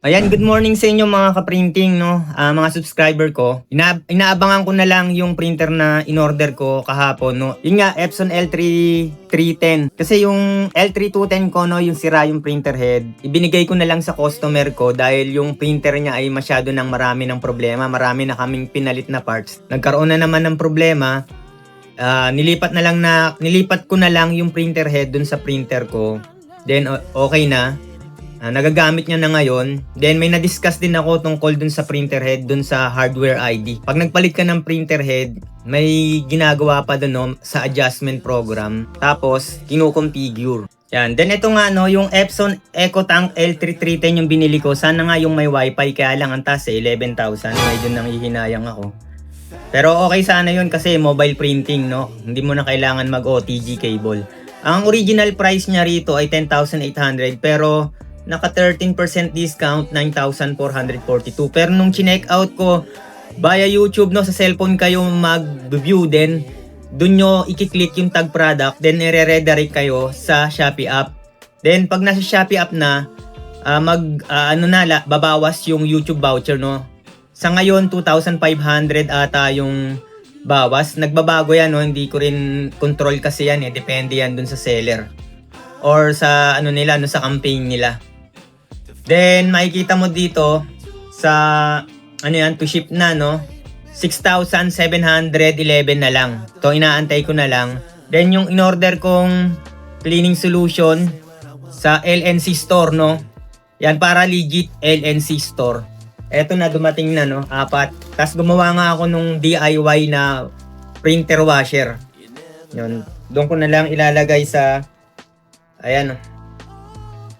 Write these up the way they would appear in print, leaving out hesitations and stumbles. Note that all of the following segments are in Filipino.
Ayan, good morning sa inyo mga ka-printing, no? Mga subscriber ko. Inaabangan ko na lang yung printer na in-order ko kahapon, no? Yun nga, Epson L3310. Kasi yung L3210 ko, no, yung sira yung printer head. Ibinigay ko na lang sa customer ko dahil yung printer niya ay masyado ng marami ng problema. Marami na kaming pinalit na parts. Nagkaroon na naman ng problema. Nilipat ko na lang yung printer head dun sa printer ko. Then, okay na. Nagagamit niya na ngayon. Then may na-discuss din ako tungkol dun sa printer head, dun sa hardware ID. Pag nagpalit ka ng printer head, may ginagawa pa dun, no, sa adjustment program. Tapos, kino-configure. Yan. Then ito nga, no, yung Epson EcoTank L3310 yung binili ko. Sana nga yung may wifi, kaya lang ang taas 11,000. Medyo nanghihinayang ako. Pero okay sana yun kasi mobile printing, no? Hindi mo na kailangan mag-OTG cable. Ang original price niya rito ay 10,800 pero naka 13% discount, 9,442. Pero nung chinek out ko via YouTube, no, sa cellphone kayo mag-view, then dun nyo i-click yung tag product, then i-redirect kayo sa Shopee app. Then pag nasa Shopee app na, babawas yung YouTube voucher, no. Sa ngayon 2,500 ata yung bawas. Nagbabago yan, no, hindi ko rin control kasi yan, depende yan dun sa seller or sa nila, no, sa campaign nila. Then, makikita mo dito sa, to ship na, no? 6,711 na lang. Ito, inaantay ko na lang. Then, yung in-order kong cleaning solution sa LNC store, no? Yan, para legit LNC store. Eto na, dumating na, no? 4. Tapos, gumawa nga ako nung DIY na printer washer. Yun. Doon ko na lang ilalagay sa, ayan, no?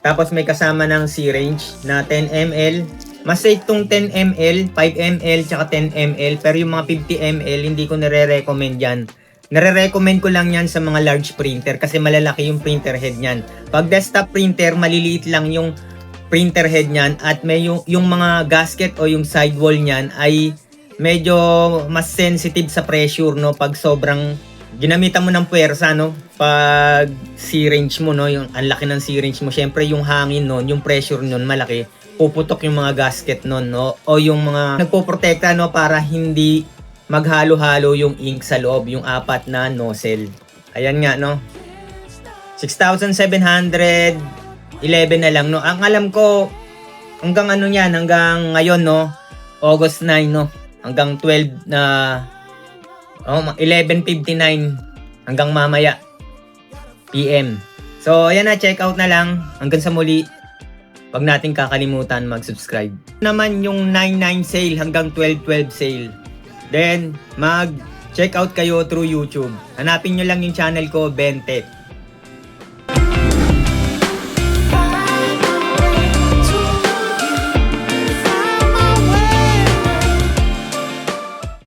Tapos may kasama ng syringe na 10 ml. Mas safe tong 10 ml, 5 ml, tsaka 10 ml. Pero yung mga 50 ml, hindi ko nare-recommend yan. Nare-recommend ko lang yan sa mga large printer kasi malalaki yung printer head nyan. Pag desktop printer, maliliit lang yung printer head nyan at may yung mga gasket o yung sidewall nyan ay medyo mas sensitive sa pressure, no? Pag sobrang ginamitan mo ng puwersa, no, pag syringe mo, no, yung ang laki ng syringe mo, syempre yung hangin nun, yung pressure nun malaki, puputok yung mga gasket nun, no, o yung mga nagpoprotekta, no, para hindi maghalo-halo yung ink sa loob, yung 4 na nozzle. Ayan nga, no, 6,711 na lang, no. Ang alam ko hanggang hanggang ngayon, no, August 9, no, hanggang 12 na 11:59 hanggang mamaya PM. So, ayan na, check out na lang. Hanggang sa muli. Huwag natin kakalimutan mag-subscribe. Naman yung 9/9 sale hanggang 12/12 sale. Then, mag-check out kayo through YouTube. Hanapin nyo lang yung channel ko, Ben Tech.